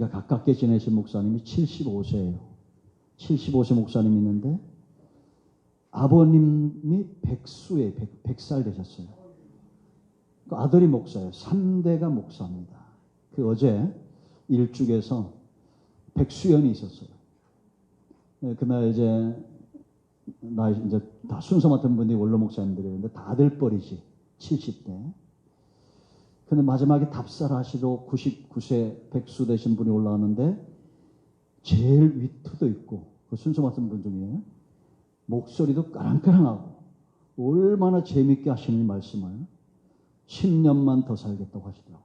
우리가 가깝게 지내신 목사님이 75세예요. 75세 목사님이 있는데 아버님이 백수에 100살 되셨어요. 그 아들이 목사예요. 3대가 목사입니다. 그 어제 일죽에서 백수연이 있었어요. 그날 이제 다 순서 맡은 분들이 원로 목사님들이었는데 다 아들뻘이지 70대. 근데 마지막에 답사하시러 99세 백수 되신 분이 올라왔는데 제일 위트도 있고 그 순서 맡은 분 중에 목소리도 까랑까랑하고 얼마나 재밌게 하시는 말씀을 10년만 더 살겠다고 하시더라고요.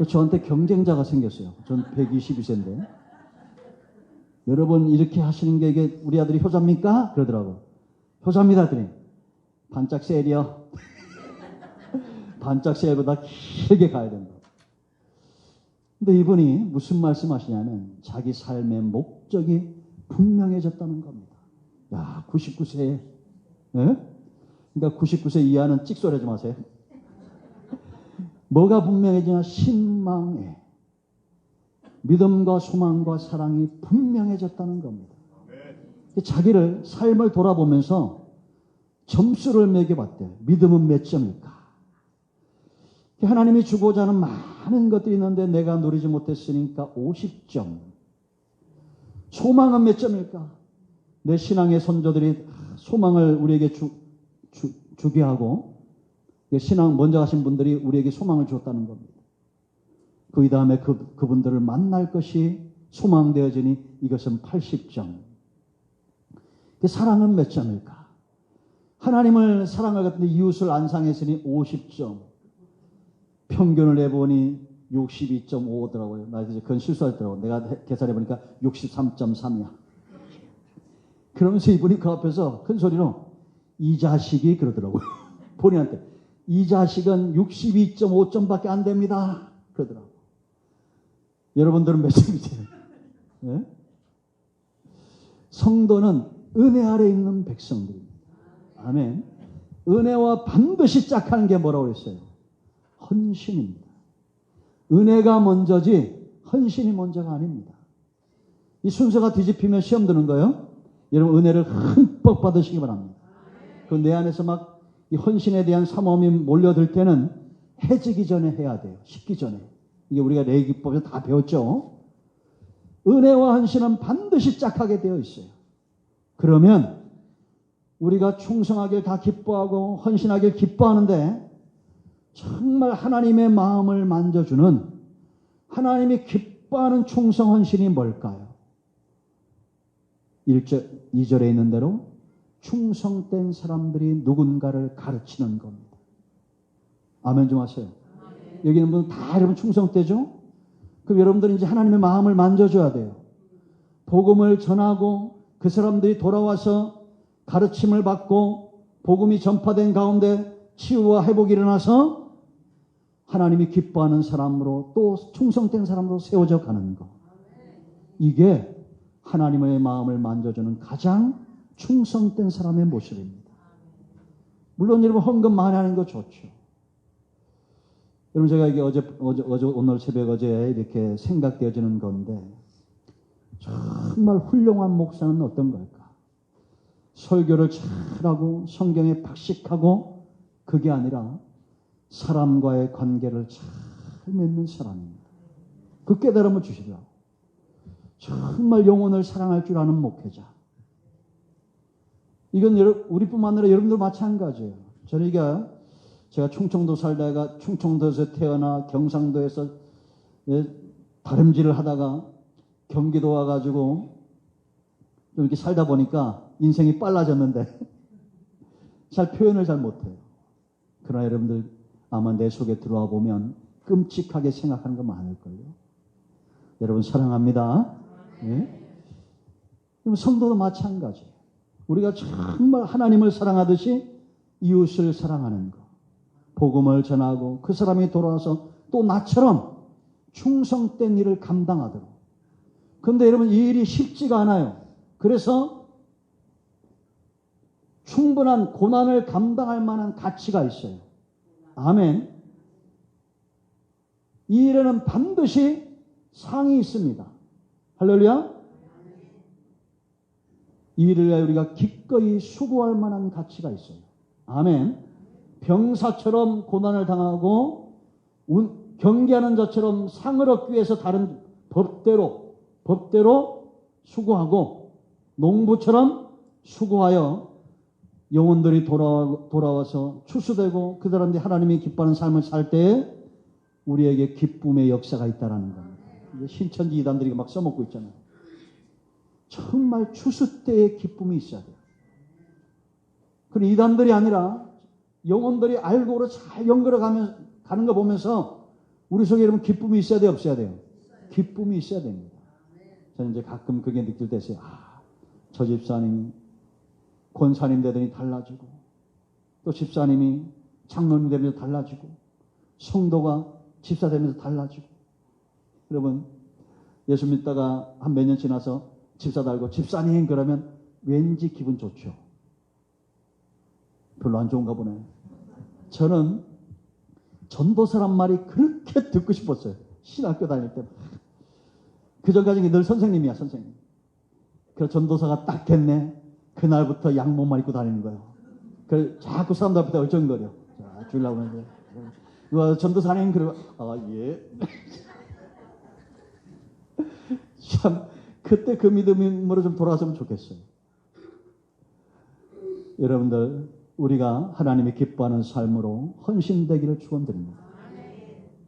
저한테 경쟁자가 생겼어요. 전 122세인데 여러분 이렇게 하시는 게 이게 우리 아들이 효자입니까? 그러더라고요. 효자입니다. 그랬더니 반짝 세일이요. 반짝 세일보다 길게 가야 된다. 근데 이분이 무슨 말씀하시냐면 자기 삶의 목적이 분명해졌다는 겁니다. 야, 99세에 그러니까 99세 이하는 찍소리 하지 마세요. 뭐가 분명해지냐? 신망에 믿음과 소망과 사랑이 분명해졌다는 겁니다. 자기를 삶을 돌아보면서 점수를 매겨봤대요. 믿음은 몇 점일까? 하나님이 주고자 하는 많은 것들이 있는데 내가 누리지 못했으니까 50점. 소망은 몇 점일까? 내 신앙의 선조들이 소망을 우리에게 주게 하고 신앙 먼저 하신 분들이 우리에게 소망을 주었다는 겁니다. 그 다음에 그분들을 만날 것이 소망되어지니 이것은 80점. 사랑은 몇 점일까? 하나님을 사랑할 것 같은데 이웃을 안 상했으니 50점. 평균을 내보니 62.5더라고요. 나 이제 그건 실수하더라고요. 내가 계산해보니까 63.3이야. 그러면서 이분이 그 앞에서 큰 소리로 이 자식이 그러더라고요. 본인한테. 이 자식은 62.5점밖에 안 됩니다. 그러더라고요. 여러분들은 몇 점이세요? 네? 성도는 은혜 아래 있는 백성들입니다. 아멘. 은혜와 반드시 짝하는 게 뭐라고 그랬어요? 헌신입니다. 은혜가 먼저지 헌신이 먼저가 아닙니다. 이 순서가 뒤집히면 시험 드는 거예요. 여러분 은혜를 흠뻑 받으시기 바랍니다. 그 내 안에서 막 이 헌신에 대한 사모함이 몰려들 때는 해지기 전에 해야 돼요. 식기 전에. 이게 우리가 레위기법에서 다 배웠죠. 은혜와 헌신은 반드시 짝하게 되어 있어요. 그러면 우리가 충성하길 다 기뻐하고 헌신하길 기뻐하는데 정말 하나님의 마음을 만져주는 하나님이 기뻐하는 충성 헌신이 뭘까요? 2절에 있는 대로 충성된 사람들이 누군가를 가르치는 겁니다. 아멘 좀 하세요. 여기 있는 분은 다 여러분 충성되죠? 그럼 여러분들은 이제 하나님의 마음을 만져줘야 돼요. 복음을 전하고 그 사람들이 돌아와서 가르침을 받고 복음이 전파된 가운데 치유와 회복이 일어나서 하나님이 기뻐하는 사람으로 또 충성된 사람으로 세워져 가는 것. 이게 하나님의 마음을 만져주는 가장 충성된 사람의 모습입니다. 물론 여러분 헌금 많이 하는 거 좋죠. 여러분 제가 이게 오늘 새벽 어제 이렇게 생각되어지는 건데 정말 훌륭한 목사는 어떤 걸까? 설교를 잘하고 성경에 박식하고 그게 아니라 사람과의 관계를 잘 맺는 사람입니다. 그 깨달음을 주시더라고요. 정말 영혼을 사랑할 줄 아는 목회자. 이건 우리뿐만 아니라 여러분들 마찬가지예요. 저는 제가 충청도 살다가 충청도에서 태어나 경상도에서 다름질을 하다가 경기도 와가지고 좀 이렇게 살다 보니까 인생이 빨라졌는데 잘 표현을 잘 못해요. 그러나 여러분들 아마 내 속에 들어와 보면 끔찍하게 생각하는 거 많을걸요. 여러분 사랑합니다. 네? 성도도 마찬가지예요. 우리가 정말 하나님을 사랑하듯이 이웃을 사랑하는 것. 복음을 전하고 그 사람이 돌아와서 또 나처럼 충성된 일을 감당하도록. 그런데 여러분 이 일이 쉽지가 않아요. 그래서 충분한 고난을 감당할 만한 가치가 있어요. 아멘. 이 일에는 반드시 상이 있습니다. 할렐루야. 이 일을 위하여 우리가 기꺼이 수고할 만한 가치가 있어요. 아멘. 병사처럼 고난을 당하고 경계하는 자처럼 상을 얻기 위해서 다른 법대로 수고하고 농부처럼 수고하여 영혼들이 돌아와서 추수되고 그 사람들이 하나님이 기뻐하는 삶을 살 때에 우리에게 기쁨의 역사가 있다는 겁니다. 이제 신천지 이단들이 막 써먹고 있잖아요. 정말 추수 때의 기쁨이 있어야 돼요. 그리고 이단들이 아니라 영혼들이 알고로 잘 연결해 가는 거 보면서 우리 속에 여러분 기쁨이 있어야 돼요, 없어야 돼요? 기쁨이 있어야 됩니다. 저는 이제 가끔 그게 느낄 때 있어요. 저 집사님이 권사님 되더니 달라지고, 또 집사님이 장로님 되면서 달라지고, 성도가 집사 되면서 달라지고. 여러분, 예수 믿다가 한 몇 년 지나서 집사 달고 집사님 그러면 왠지 기분 좋죠. 별로 안 좋은가 보네. 저는 전도사란 말이 그렇게 듣고 싶었어요. 신학교 다닐 때. 그 전까지는 늘 선생님이야, 선생님. 그래서 전도사가 딱 됐네. 그날부터 양복만 입고 다니는 거예요. 그래서 자꾸 사람들 앞에 얼쩡거려. 자, 주려고 하는데. 전도사님, 그러고, 예. 참, 그때 그 믿음으로 좀 돌아왔으면 좋겠어요. 여러분들, 우리가 하나님이 기뻐하는 삶으로 헌신되기를 축원드립니다.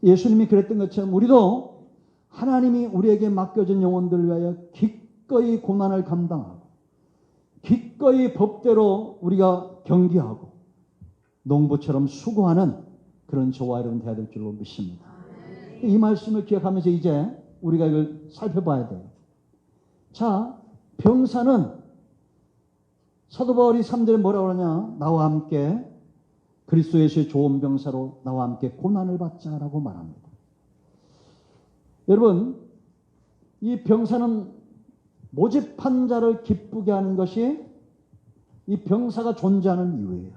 예수님이 그랬던 것처럼 우리도 하나님이 우리에게 맡겨진 영혼들을 위하여 기꺼이 고난을 감당하고 기꺼이 법대로 우리가 경계하고 농부처럼 수고하는 그런 저와 여러분 되어야 될 줄로 믿습니다. 이 말씀을 기억하면서 이제 우리가 이걸 살펴봐야 돼요. 자, 병사는 사도 바울이 3절에 뭐라고 하냐? 나와 함께 그리스도 예수의 좋은 병사로 나와 함께 고난을 받자라고 말합니다. 여러분, 이 병사는 모집한 자를 기쁘게 하는 것이 이 병사가 존재하는 이유예요.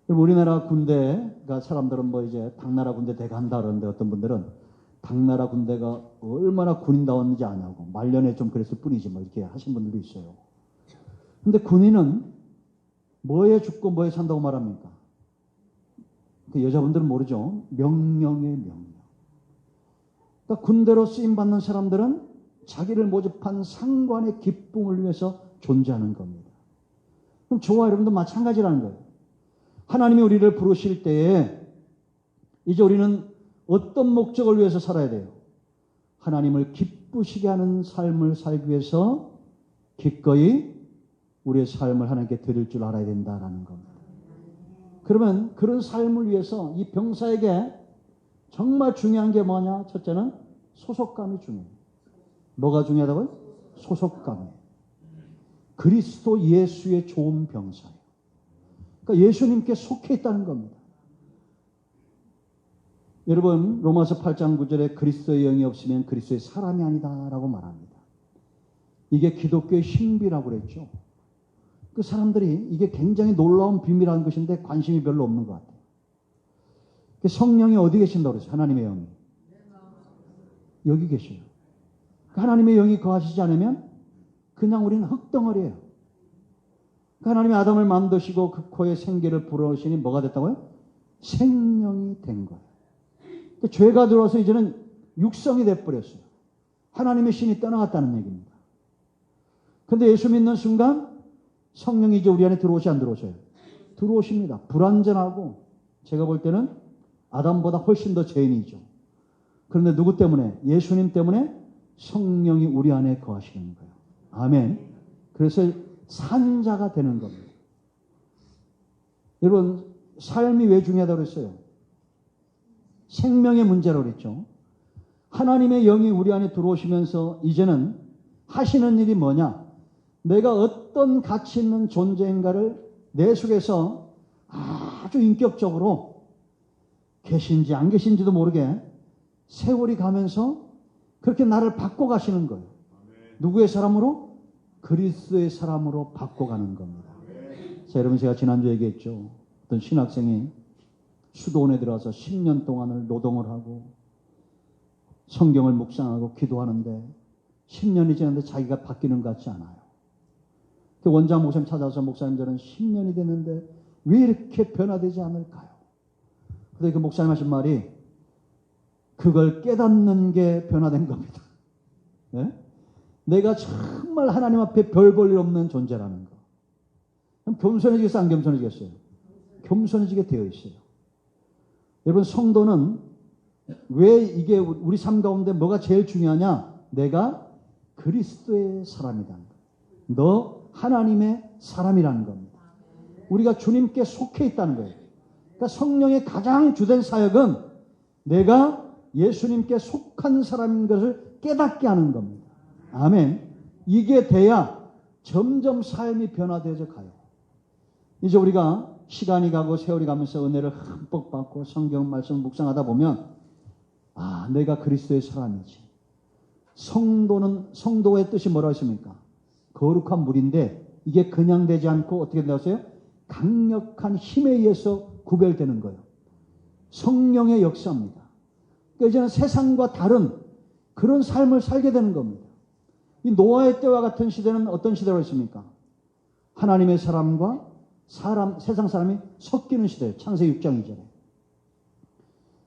우리나라 군대가 사람들은 뭐 이제 당나라 군대 대간다 그러는데 어떤 분들은 당나라 군대가 얼마나 군인다웠는지 아냐고 말년에 좀 그랬을 뿐이지 뭐 이렇게 하신 분들도 있어요. 근데 군인은 뭐에 죽고 뭐에 산다고 말합니까? 그 여자분들은 모르죠. 명령의 명령. 그러니까 군대로 쓰임받는 사람들은 자기를 모집한 상관의 기쁨을 위해서 존재하는 겁니다. 그럼 저와 여러분도 마찬가지라는 거예요. 하나님이 우리를 부르실 때에 이제 우리는 어떤 목적을 위해서 살아야 돼요? 하나님을 기쁘시게 하는 삶을 살기 위해서 기꺼이 우리의 삶을 하나님께 드릴 줄 알아야 된다라는 겁니다. 그러면 그런 삶을 위해서 이 병사에게 정말 중요한 게 뭐냐? 첫째는 소속감이 중요해요. 뭐가 중요하다고요? 소속감이에요. 그리스도 예수의 좋은 병사예요. 그러니까 예수님께 속해 있다는 겁니다. 여러분, 로마서 8장 9절에 그리스도의 영이 없으면 그리스도의 사람이 아니다라고 말합니다. 이게 기독교의 신비라고 그랬죠. 그 사람들이 이게 굉장히 놀라운 비밀한 것인데 관심이 별로 없는 것 같아요. 성령이 어디 계신다고 그랬어요? 하나님의 영이. 여기 계셔요. 하나님의 영이 거하시지 않으면 그냥 우리는 흙덩어리예요. 하나님이 아담을 만드시고 그 코에 생기를 불어오시니 뭐가 됐다고요? 생명이 된 거예요. 죄가 들어와서 이제는 육성이 돼버렸어요. 하나님의 신이 떠나갔다는 얘기입니다. 그런데 예수 믿는 순간 성령이 이제 우리 안에 들어오시 안 들어오셔요? 들어오십니다. 불완전하고 제가 볼 때는 아담보다 훨씬 더 죄인이죠. 그런데 누구 때문에? 예수님 때문에 성령이 우리 안에 거하시는 거예요. 아멘. 그래서 산자가 되는 겁니다. 여러분, 삶이 왜 중요하다고 그랬어요? 생명의 문제라고 그랬죠. 하나님의 영이 우리 안에 들어오시면서 이제는 하시는 일이 뭐냐? 내가 어떤 가치 있는 존재인가를 내 속에서 아주 인격적으로 계신지 안 계신지도 모르게 세월이 가면서 그렇게 나를 바꿔가시는 거예요. 누구의 사람으로? 그리스도의 사람으로 바꿔가는 겁니다. 자, 여러분, 제가 지난주에 얘기했죠. 어떤 신학생이 수도원에 들어가서 10년 동안을 노동을 하고 성경을 묵상하고 기도하는데 10년이 지났는데 자기가 바뀌는 것 같지 않아요. 그 원장 목사님 찾아서 목사님 저는 10년이 됐는데 왜 이렇게 변화되지 않을까요? 그런데 그 목사님 하신 말이 그걸 깨닫는 게 변화된 겁니다. 네? 내가 정말 하나님 앞에 별 볼 일 없는 존재라는 거. 그럼 겸손해지겠어요? 안 겸손해지겠어요? 겸손해지게 되어 있어요. 여러분 성도는 왜 이게 우리 삶 가운데 뭐가 제일 중요하냐? 내가 그리스도의 사람이라는 거. 너 하나님의 사람이라는 겁니다. 우리가 주님께 속해 있다는 거예요. 그러니까 성령의 가장 주된 사역은 내가 예수님께 속한 사람인 것을 깨닫게 하는 겁니다. 아멘. 이게 돼야 점점 삶이 변화되어져 가요. 이제 우리가 시간이 가고 세월이 가면서 은혜를 흠뻑 받고 성경 말씀을 묵상하다 보면 아, 내가 그리스도의 사람이지. 성도의 뜻이 뭐라고 했습니까? 거룩한 물인데 이게 그냥 되지 않고 어떻게 되었어요? 강력한 힘에 의해서 구별되는 거예요. 성령의 역사입니다. 그러니까 이제는 세상과 다른 그런 삶을 살게 되는 겁니다. 이 노아의 때와 같은 시대는 어떤 시대로 했습니까? 하나님의 사람과 세상 사람이 섞이는 시대예요. 창세기 6장 2절에.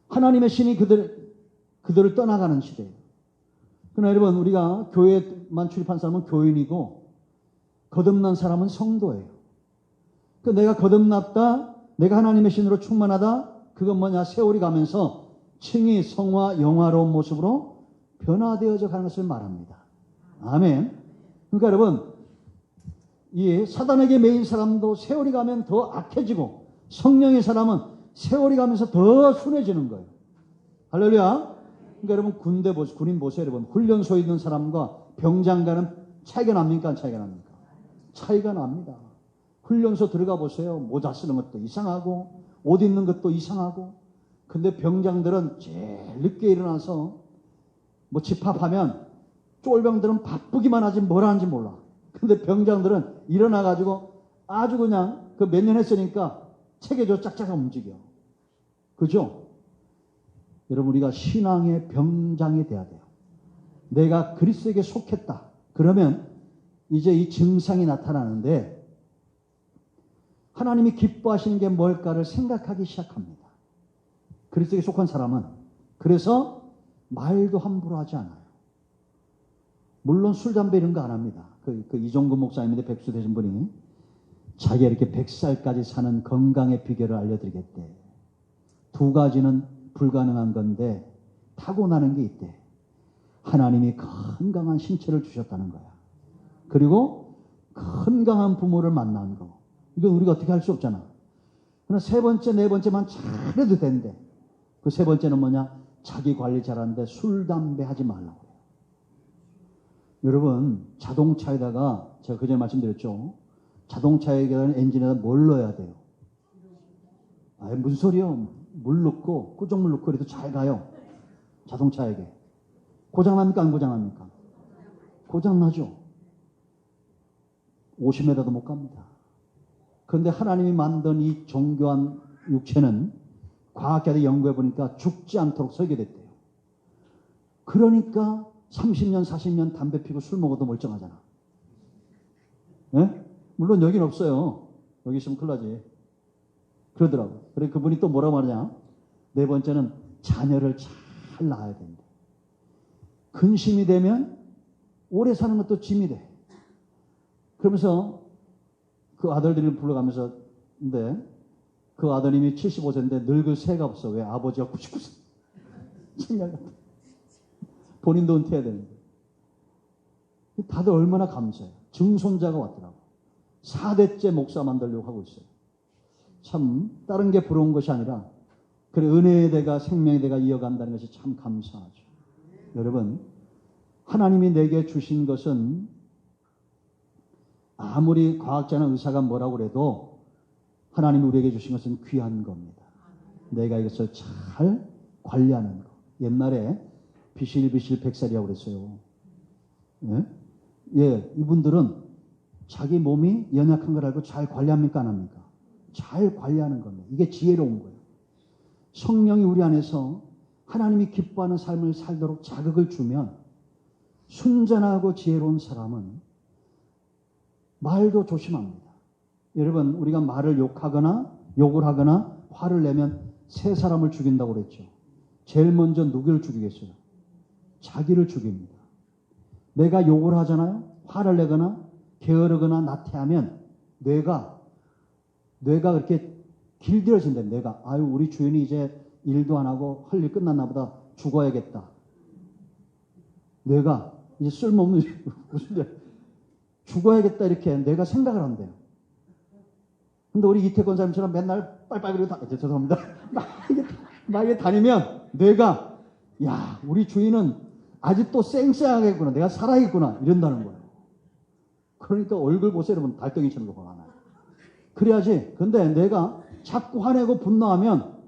하나님의 신이 그들을 떠나가는 시대예요. 그러나 여러분 우리가 교회만 출입한 사람은 교인이고 거듭난 사람은 성도예요. 그러니까 내가 거듭났다, 내가 하나님의 신으로 충만하다, 그건 뭐냐? 세월이 가면서 층이 성화, 영화로운 모습으로 변화되어져 가는 것을 말합니다. 아멘. 그러니까 여러분 이 사단에게 매인 사람도 세월이 가면 더 악해지고 성령의 사람은 세월이 가면서 더 순해지는 거예요. 할렐루야. 그러니까 여러분 군인 보세요. 여러분 훈련소에 있는 사람과 병장과는 차이가 납니까? 차이가 납니까? 차이가 납니다. 훈련소 들어가 보세요. 모자 쓰는 것도 이상하고 옷 입는 것도 이상하고. 근데 병장들은 제일 늦게 일어나서 뭐 집합하면 쫄병들은 바쁘기만 하지 뭘 하는지 몰라. 근데 병장들은 일어나가지고 아주 그냥 그 몇 년 했으니까 체계적으로 짝짝 움직여. 그죠? 여러분 우리가 신앙의 병장이 돼야 돼요. 내가 그리스도에게 속했다. 그러면 이제 이 증상이 나타나는데 하나님이 기뻐하시는 게 뭘까를 생각하기 시작합니다. 그리스도에게 속한 사람은 그래서 말도 함부로 하지 않아요. 물론 술, 담배 이런 거 안 합니다. 그 이종근 목사님인데 백수 되신 분이 자기가 이렇게 100살까지 사는 건강의 비결을 알려드리겠대. 두 가지는 불가능한 건데 타고나는 게 있대. 하나님이 건강한 신체를 주셨다는 거야. 그리고 건강한 부모를 만난 거. 이건 우리가 어떻게 할 수 없잖아. 그러나 세 번째, 네 번째만 잘해도 된대. 그 세 번째는 뭐냐? 자기 관리 잘하는데 술, 담배 하지 말라고 해요. 여러분 자동차에다가 제가 그전에 말씀드렸죠. 자동차에다가 엔진에다 뭘 넣어야 돼요? 아니 무슨 소리요? 물 넣고 꾸정물 넣고 그래도 잘 가요. 자동차에게. 고장납니까? 안 고장납니까? 고장나죠. 50m도 못 갑니다. 그런데 하나님이 만든 이 정교한 육체는 과학자들이 연구해 보니까 죽지 않도록 설계됐대요. 그러니까 30년, 40년 담배 피고 술 먹어도 멀쩡하잖아. 네? 물론 여긴 없어요. 여기 있으면 큰일 나지. 그러더라고. 그래 그분이 또 뭐라고 말하냐? 네 번째는 자녀를 잘 낳아야 된다. 근심이 되면 오래 사는 것도 짐이 돼. 그러면서 그 아들들을 불러가면서 근데 그 아드님이 75세인데 늙을 새가 없어. 왜? 아버지가 99세. 신기하다. 본인도 은퇴해야 되는데. 다들 얼마나 감사해요. 증손자가 왔더라고. 4대째 목사 만들려고 하고 있어요. 참 다른 게 부러운 것이 아니라 그래 은혜의 대가 생명의 대가 이어간다는 것이 참 감사하죠. 여러분 하나님이 내게 주신 것은 아무리 과학자나 의사가 뭐라고 그래도 하나님이 우리에게 주신 것은 귀한 겁니다. 내가 이것을 잘 관리하는 거. 옛날에 비실비실 백살이라고 그랬어요. 예? 예, 이분들은 자기 몸이 연약한 걸 알고 잘 관리합니까? 안 합니까? 잘 관리하는 겁니다. 이게 지혜로운 거예요. 성령이 우리 안에서 하나님이 기뻐하는 삶을 살도록 자극을 주면 순전하고 지혜로운 사람은 말도 조심합니다. 여러분, 우리가 말을 욕을 하거나 화를 내면 세 사람을 죽인다고 그랬죠. 제일 먼저 누구를 죽이겠어요? 자기를 죽입니다. 내가 욕을 하잖아요. 화를 내거나 게으르거나 나태하면 뇌가 그렇게 길들여진다. 뇌가 아유 우리 주인이 이제 일도 안 하고 할 일 끝났나 보다 죽어야겠다. 뇌가 이제 쓸모없는 무슨 죽어야겠다 이렇게 뇌가 생각을 한대요. 근데 우리 이태권 사람처럼 맨날 빨빨 그리고 죄송합니다. 막 이렇게 다니면 뇌가 야 우리 주인은 아직도 쌩쌩하겠구나. 내가 살아있구나. 이런다는 거예요. 그러니까 얼굴 보세요. 여러분 달덩이처럼 화가 나요. 그래야지. 근데 내가 자꾸 화내고 분노하면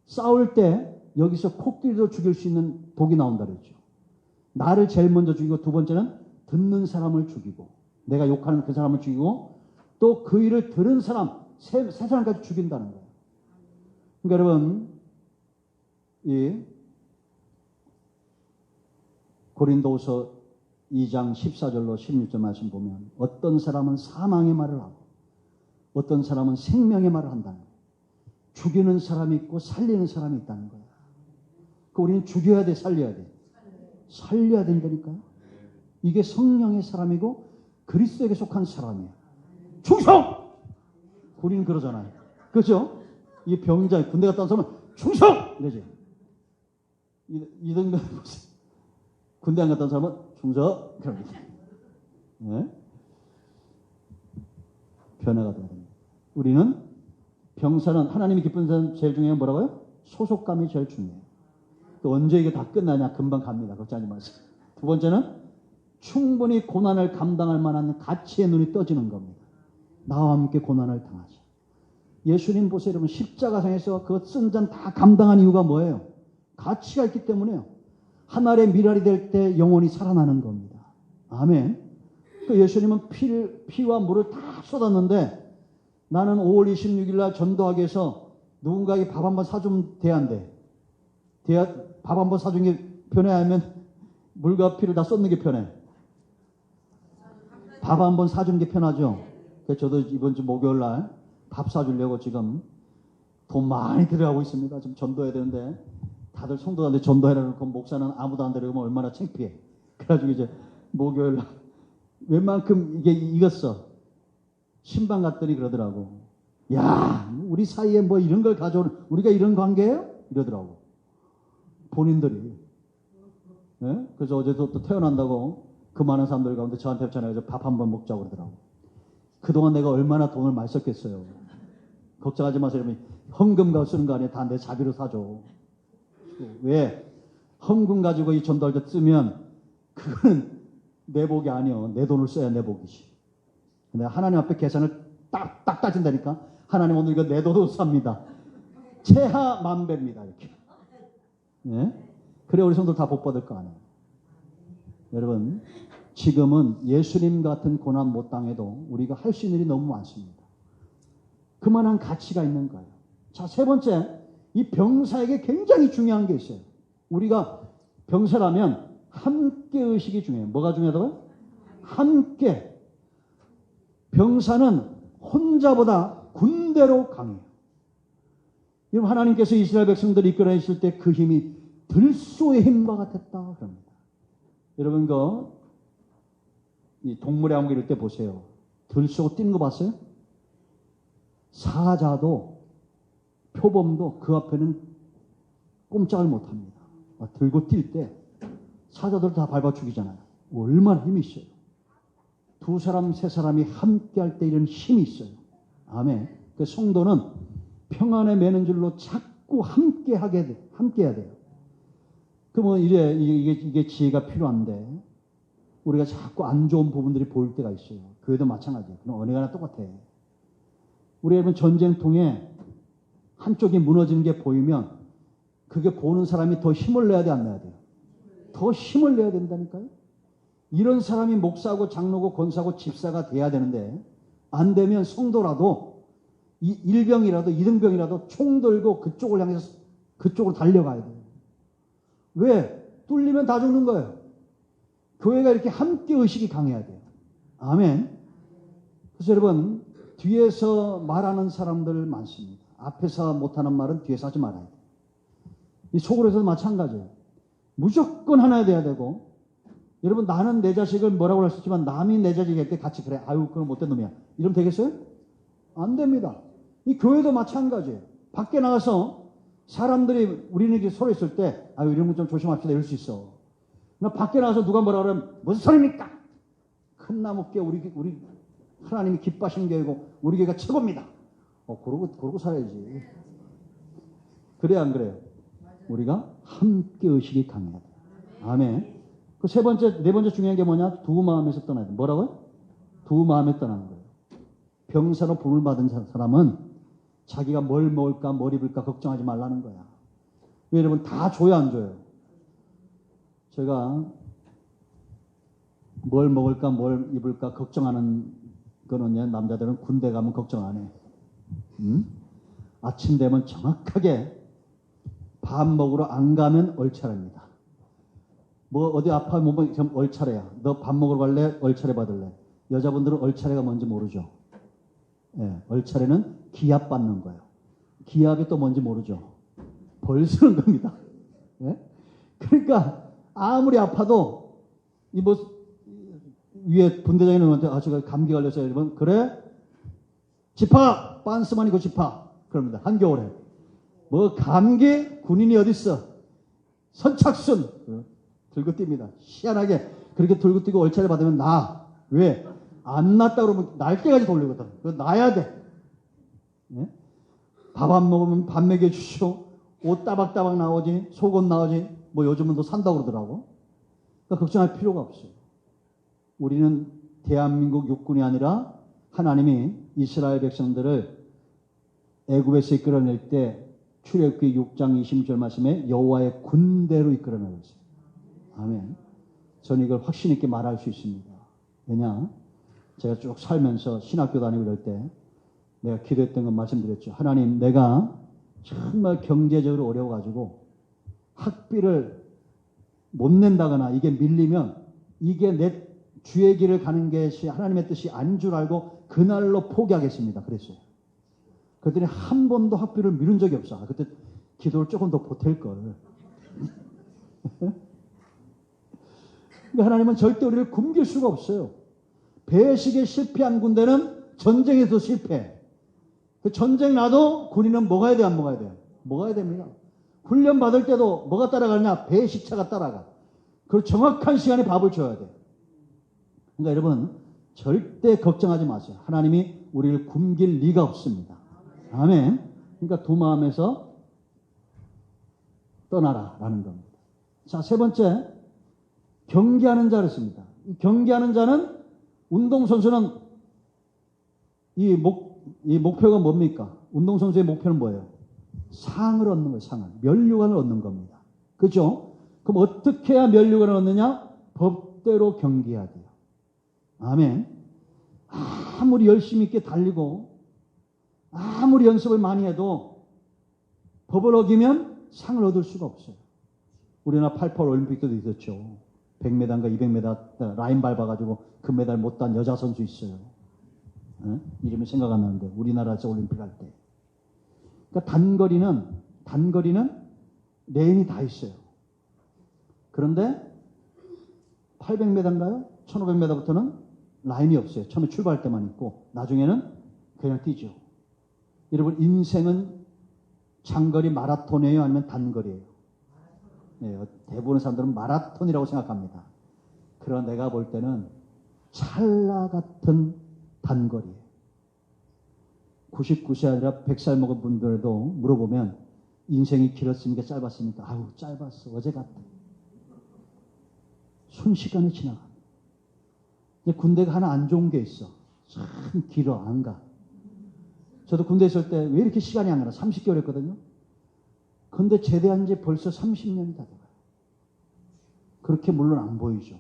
싸울 때 여기서 코끼리도 죽일 수 있는 독이 나온다 그랬죠. 나를 제일 먼저 죽이고 두 번째는 듣는 사람을 죽이고 내가 욕하는 그 사람을 죽이고 또 그 일을 들은 사람 세 사람까지 죽인다는 거예요. 그러니까 여러분 이 고린도후서 2장 14절로 16절 말씀 보면 어떤 사람은 사망의 말을 하고 어떤 사람은 생명의 말을 한다는 거예요. 죽이는 사람이 있고 살리는 사람이 있다는 거예요. 그 우리는 죽여야 돼, 살려야 돼? 살려야 된다니까요. 이게 성령의 사람이고 그리스도에게 속한 사람이에요. 충성! 우리는 그러잖아요. 그렇죠? 이 병자, 군대 갔다 온 사람은 충성! 이러지. 이등병 군대 안 갔다 온 사람은 충성! 그럽니다. 네? 변화가 돼야 됩니다. 우리는 병사는 하나님이 기쁜 사람 제일 중요한 뭐라고요? 소속감이 제일 중요해요. 또 언제 이게 다 끝나냐? 금방 갑니다. 걱정하지 마세요. 두 번째는 충분히 고난을 감당할 만한 가치의 눈이 떠지는 겁니다. 나와 함께 고난을 당하자. 예수님 보세요. 여러분 십자가상에서 그 쓴 잔 다 감당한 이유가 뭐예요? 가치가 있기 때문에요. 한 알의 미랄이 될 때 영혼이 살아나는 겁니다. 아멘. 그 예수님은 피와 물을 다 쏟았는데 나는 5월 26일 날 전도하기 위해서 누군가에게 밥 한번 사주면 돼, 안 돼? 밥 한번 사준 게 편해? 아니면 물과 피를 다 쏟는 게 편해? 밥 한번 사주는 게 편하죠? 그래서 저도 이번 주 목요일 날 밥 사주려고 지금 돈 많이 들여가고 있습니다. 지금 전도해야 되는데 다들 성도들한테 전도해라 그러고 목사는 아무도 안 데려가면 얼마나 창피해. 그래가지고 이제 목요일 날 웬만큼 이게 익었어. 신방 갔더니 그러더라고. 야, 우리 사이에 뭐 이런 걸 가져오는, 우리가 이런 관계예요? 이러더라고. 본인들이. 네? 그래서 어제도 또 태어난다고 그 많은 사람들 가운데 저한테 전화해서 밥 한번 먹자고 그러더라고. 그동안 내가 얼마나 돈을 많이 썼겠어요. 걱정하지 마세요. 헌금가 쓰는 거 아니에요. 다 내 자비로 사줘. 왜? 헌금 가지고 이 전도할 때 쓰면 그거는 내 복이 아니요. 내 돈을 써야 내 복이지. 근데 하나님 앞에 계산을 딱 따진다니까. 하나님 오늘 이거 내 돈으로 삽니다. 최하 만배입니다. 이렇게. 네? 그래 우리 성도들 다 복 받을 거 아니에요. 여러분 지금은 예수님 같은 고난 못 당해도 우리가 할 수 있는 일이 너무 많습니다. 그만한 가치가 있는 거예요. 자, 세 번째, 이 병사에게 굉장히 중요한 게 있어요. 우리가 병사라면 함께 의식이 중요해요. 뭐가 중요하다고요? 함께. 병사는 혼자보다 군대로 강해요. 여러분 하나님께서 이스라엘 백성들을 이끌어 있을 때 그 힘이 들소의 힘과 같았다 그럽니다. 여러분 이 동물의 왕국 이럴 때 보세요. 들쏘고 뛰는 거 봤어요? 사자도 표범도 그 앞에는 꼼짝을 못합니다. 들고 뛸 때 사자들 다 밟아 죽이잖아요. 얼마나 힘이 있어요. 두 사람 세 사람이 함께 할 때 이런 힘이 있어요. 아멘. 그 성도는 평안에 매는 줄로 자꾸 함께 해야 돼요. 그러면 이게 지혜가 필요한데 우리가 자꾸 안 좋은 부분들이 보일 때가 있어요. 교회도 마찬가지예요. 그럼 어느 하나 똑같아. 우리 여러분 전쟁통에 한쪽이 무너지는 게 보이면 그게 보는 사람이 더 힘을 내야 돼, 안 내야 돼요? 더 힘을 내야 된다니까요. 이런 사람이 목사고 장로고 권사고 집사가 돼야 되는데 안 되면 성도라도 일병이라도 이등병이라도 총 들고 그쪽을 향해서 그쪽으로 달려가야 돼요. 왜? 뚫리면 다 죽는 거예요. 교회가 이렇게 함께 의식이 강해야 돼요. 아멘. 그래서 여러분, 뒤에서 말하는 사람들 많습니다. 앞에서 못하는 말은 뒤에서 하지 말아야 돼요. 이 속으로서도 마찬가지예요. 무조건 하나 돼야 되고, 여러분, 나는 내 자식을 뭐라고 할 수 있지만 남이 내 자식 할 때 같이 그래. 아유, 그건 못된 놈이야. 이러면 되겠어요? 안 됩니다. 이 교회도 마찬가지예요. 밖에 나가서 사람들이 우리는 이렇게 서로 있을 때, 아유, 이런 거 좀 조심합시다. 이럴 수 있어. 그러나 밖에 나가서 누가 뭐라 그러면 무슨 소리입니까? 큰 나무께 우리 하나님이 기뻐하시는 교회고 우리 교회가 최고입니다. 그러고 살아야지. 그래야 안 그래요? 우리가 함께 의식이 강해야 돼요. 아멘. 그 네 번째 중요한 게 뭐냐? 두 마음에서 떠나야 돼. 뭐라고요? 두 마음에 떠나는 거예요. 병사로 부름을 받은 사람은 자기가 뭘 먹을까, 뭘 입을까 걱정하지 말라는 거야. 왜 여러분 다 줘요, 안 줘요? 제가 뭘 먹을까, 뭘 입을까 걱정하는 거는요, 남자들은 군대 가면 걱정 안 해. 아침 되면 정확하게 밥 먹으러 안 가면 얼차례입니다. 뭐 어디 아파 못 먹으면 얼차례야. 너 밥 먹으러 갈래? 얼차례 받을래? 여자분들은 얼차례가 뭔지 모르죠. 예, 얼차례는 기합 받는 거예요. 기합이 또 뭔지 모르죠. 벌 쓰는 겁니다. 예? 그러니까 아무리 아파도 이 뭐 위에 분대장이 누구한테 제가 감기 걸렸어요. 여러분 그래? 집합 빤스만 입고 집합 그럽니다. 한겨울에 뭐 감기 군인이 어디 있어? 선착순 들고 뜁니다. 희한하게 그렇게 들고 뛰고 얼차례 받으면 나 왜? 안 났다 그러면 날개까지 돌리거든. 그거 나야 돼. 예? 밥 안 먹으면 밥 먹여주시오. 옷 따박따박 나오지. 속옷 나오지. 뭐 요즘은 또 산다고 그러더라고. 그러니까 걱정할 필요가 없어요. 우리는 대한민국 육군이 아니라 하나님이 이스라엘 백성들을 애굽에서 이끌어낼 때 출애굽기 6장 26절 말씀에 여호와의 군대로 이끌어내고 있어요. 아멘. 저는 이걸 확신 있게 말할 수 있습니다. 왜냐? 제가 쭉 살면서 신학교 다니고 이럴 때 내가 기도했던 건 말씀드렸죠. 하나님, 내가 정말 경제적으로 어려워가지고 학비를 못 낸다거나 이게 밀리면 이게 내 주의 길을 가는 것이 하나님의 뜻이 아닌 줄 알고 그날로 포기하겠습니다. 그랬어요. 그랬더니 한 번도 학비를 미룬 적이 없어. 그때 기도를 조금 더 보탤걸. 하나님은 절대 우리를 굶길 수가 없어요. 배식에 실패한 군대는 전쟁에서 실패해. 그 전쟁 나도 군인은 먹어야 돼, 안 먹어야 돼요? 먹어야 됩니다. 훈련 받을 때도 뭐가 따라가냐? 배식차가 따라가. 그 정확한 시간에 밥을 줘야 돼. 그러니까 여러분 절대 걱정하지 마세요. 하나님이 우리를 굶길 리가 없습니다. 아멘. 그러니까 두 마음에서 떠나라라는 겁니다. 자, 세 번째 경계하는 자를 씁니다. 경계하는 자는 운동선수는 이 목표가 뭡니까? 운동선수의 목표는 뭐예요? 상을 얻는 거예요. 상을. 면류관을 얻는 겁니다. 그렇죠? 그럼 어떻게 해야 면류관을 얻느냐? 법대로 경기해야 돼요. 아멘. 아무리 열심히 있게 달리고 아무리 연습을 많이 해도 법을 어기면 상을 얻을 수가 없어요. 우리나라 88 올림픽 때도 있었죠. 100m인가 200m 라인 밟아가지고 금메달 못 딴 여자 선수 있어요. 에? 이름이 생각 안 나는데 우리나라에서 올림픽 할 때. 그러니까 단거리는 레인이 다 있어요. 그런데 800m인가요? 1500m부터는 라인이 없어요. 처음에 출발할 때만 있고 나중에는 그냥 뛰죠. 여러분 인생은 장거리 마라톤이에요? 아니면 단거리예요? 네, 대부분의 사람들은 마라톤이라고 생각합니다. 그러나 내가 볼 때는 찰나 같은 단거리예요. 99세 아니라 100살 먹은 분들도 물어보면 인생이 길었습니까? 짧았습니까? 아유 짧았어. 어제 같다. 순식간에 지나갑니다. 군대가 하나 안 좋은 게 있어. 참 길어. 안 가. 저도 군대 있을 때 왜 이렇게 시간이 안 가나 30개월 했거든요. 근데 제대한 지 벌써 30년이 다 돼가요. 그렇게 물론 안 보이죠.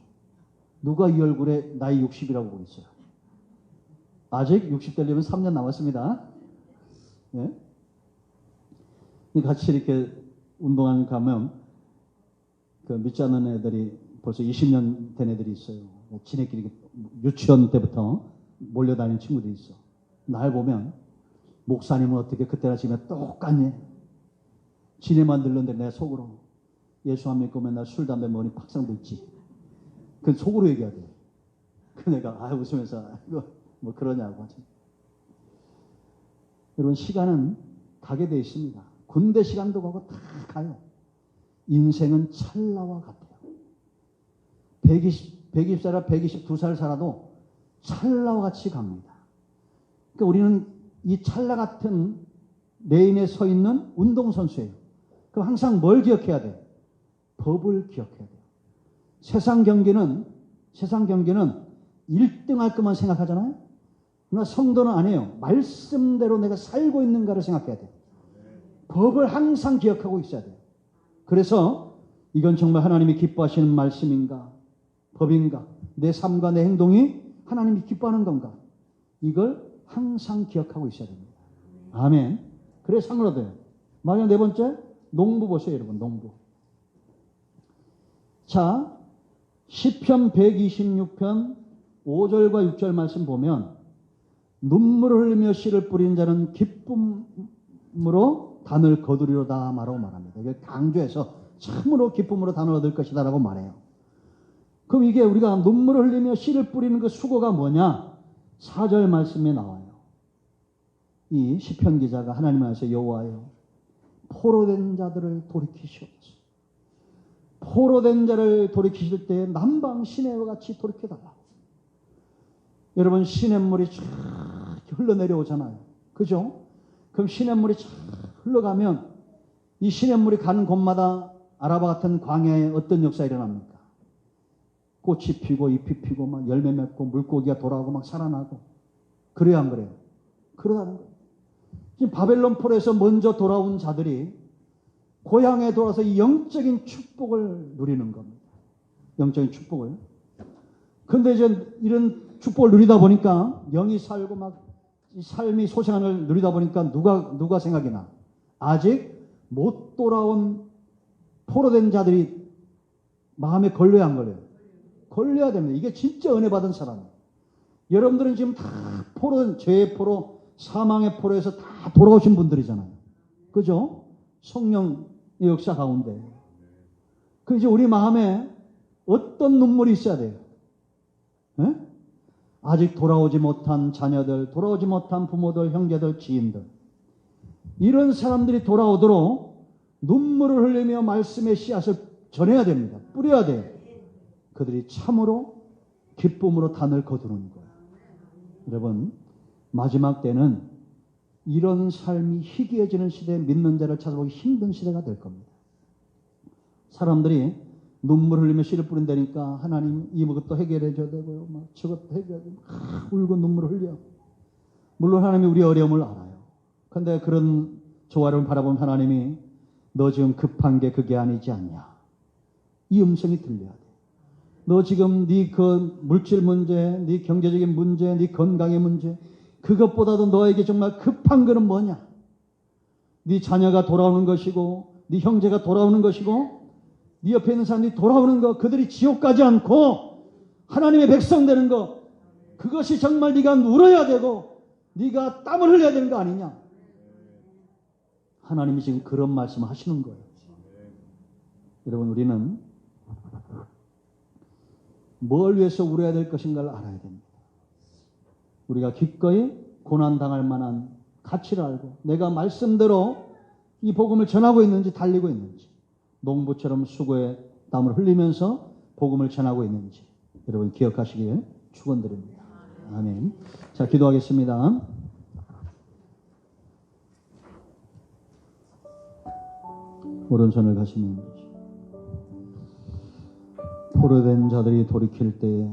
누가 이 얼굴에 나이 60이라고 보겠어요. 아직 60 되려면 3년 남았습니다. 예? 같이 이렇게 운동하는 가면 그 믿지 않는 애들이 벌써 20년 된 애들이 있어요. 지네끼리 유치원 때부터 몰려다니는 친구들이 있어. 날 보면 목사님은 어떻게 그때나 지금이나 똑같니? 지네만 들렀는데 내 속으로 예수 안 믿고 맨날 술, 담배 먹으니 팍상 들지. 그 속으로 얘기해야 돼. 그 내가 웃으면서 이거 뭐 그러냐고 하지. 여러분 시간은 가게 되어 있습니다. 군대 시간도 가고 다 가요. 인생은 찰나와 같아요. 120살, 122살 살아도 찰나와 같이 갑니다. 그러니까 우리는 이 찰나 같은 레인에 서 있는 운동선수예요. 그럼 항상 뭘 기억해야 돼요? 법을 기억해야 돼요. 세상 경기는 1등 할 것만 생각하잖아요. 그러나 성도는 아니에요. 말씀대로 내가 살고 있는가를 생각해야 돼요. 법을 항상 기억하고 있어야 돼요. 그래서 이건 정말 하나님이 기뻐하시는 말씀인가? 법인가? 내 삶과 내 행동이 하나님이 기뻐하는 건가? 이걸 항상 기억하고 있어야 됩니다. 아멘. 그래 상을 얻어요. 마지막 네 번째, 농부 보세요, 여러분. 농부. 자, 시편 126편 5절과 6절 말씀 보면 눈물을 흘리며 씨를 뿌린 자는 기쁨으로 단을 거두리로다 라고 말합니다. 이게 강조해서 참으로 기쁨으로 단을 얻을 것이다 라고 말해요. 그럼 이게 우리가 눈물을 흘리며 씨를 뿌리는 그 수고가 뭐냐? 4절 말씀에 나와요. 이 시편 기자가 하나님 안에서 여호와여 포로된 자들을 돌이키시옵소서. 포로된 자를 돌이키실 때 남방 시내와 같이 돌이켜달라. 여러분 시냇물이 쫙 흘러내려오잖아요. 그죠? 그럼 시냇물이 쫙 흘러가면 이 시냇물이 가는 곳마다 아라바 같은 광야에 어떤 역사가 일어납니까? 꽃이 피고 잎이 피고 막 열매 맺고 물고기가 돌아오고 막 살아나고 그래야 안 그래요? 그러다는 거예요. 지금 바벨론 포로에서 먼저 돌아온 자들이 고향에 돌아서 이 영적인 축복을 누리는 겁니다. 영적인 축복을. 그런데 이제 이런 축복을 누리다 보니까 영이 살고 막 삶이 소생함을 누리다 보니까 누가 생각이 나? 아직 못 돌아온 포로된 자들이 마음에 걸려야 안 걸려요? 걸려야 됩니다. 이게 진짜 은혜 받은 사람이에요. 여러분들은 지금 다 죄의 포로, 사망의 포로에서 다 돌아오신 분들이잖아요. 그죠? 성령의 역사 가운데. 그 이제 우리 마음에 어떤 눈물이 있어야 돼요? 에? 아직 돌아오지 못한 자녀들, 돌아오지 못한 부모들, 형제들, 지인들. 이런 사람들이 돌아오도록 눈물을 흘리며 말씀의 씨앗을 전해야 됩니다. 뿌려야 돼요. 그들이 참으로 기쁨으로 단을 거두는 거예요. 여러분, 마지막 때는 이런 삶이 희귀해지는 시대에 믿는 자를 찾아보기 힘든 시대가 될 겁니다. 사람들이 눈물 흘리며 씨를 뿌린다니까 하나님 이것도 해결해 줘야 되고요. 막 저것도 해결해 주고 막 울고 눈물을 흘려. 물론 하나님이 우리 어려움을 알아요. 그런데 그런 조화를 바라본 하나님이 너 지금 급한 게 그게 아니지 않냐. 이 음성이 들려야 돼. 너 지금 네 그 물질 문제, 네 경제적인 문제, 네 건강의 문제 그것보다도 너에게 정말 급한 거는 뭐냐? 네 자녀가 돌아오는 것이고 네 형제가 돌아오는 것이고 네 옆에 있는 사람들이 돌아오는 것 그들이 지옥 가지 않고 하나님의 백성 되는 것 그것이 정말 네가 울어야 되고 네가 땀을 흘려야 되는 거 아니냐? 하나님이 지금 그런 말씀을 하시는 거예요. 여러분 우리는 뭘 위해서 울어야 될 것인가를 알아야 됩니다. 우리가 기꺼이 고난당할 만한 가치를 알고 내가 말씀대로 이 복음을 전하고 있는지 달리고 있는지 농부처럼 수고에 땀을 흘리면서 복음을 전하고 있는지 여러분 기억하시길 축원드립니다. 아멘. 자, 기도하겠습니다. 오른손을 가시면 포로된 자들이 돌이킬 때에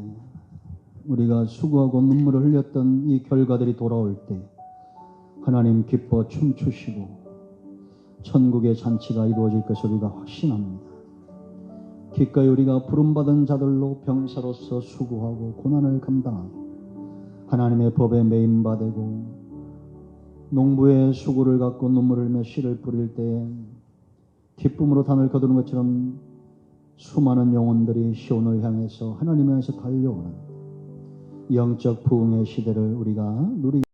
우리가 수고하고 눈물을 흘렸던 이 결과들이 돌아올 때 하나님 기뻐 춤추시고 천국의 잔치가 이루어질 것을 우리가 확신합니다. 기꺼이 우리가 부름받은 자들로 병사로서 수고하고 고난을 감당하고 하나님의 법에 매임받고 농부의 수고를 갖고 눈물을 흘리며 씨를 뿌릴 때에 기쁨으로 단을 거두는 것처럼 수많은 영혼들이 시온을 향해서 하나님을 향해서 달려오는 영적 부흥의 시대를 우리가 누리게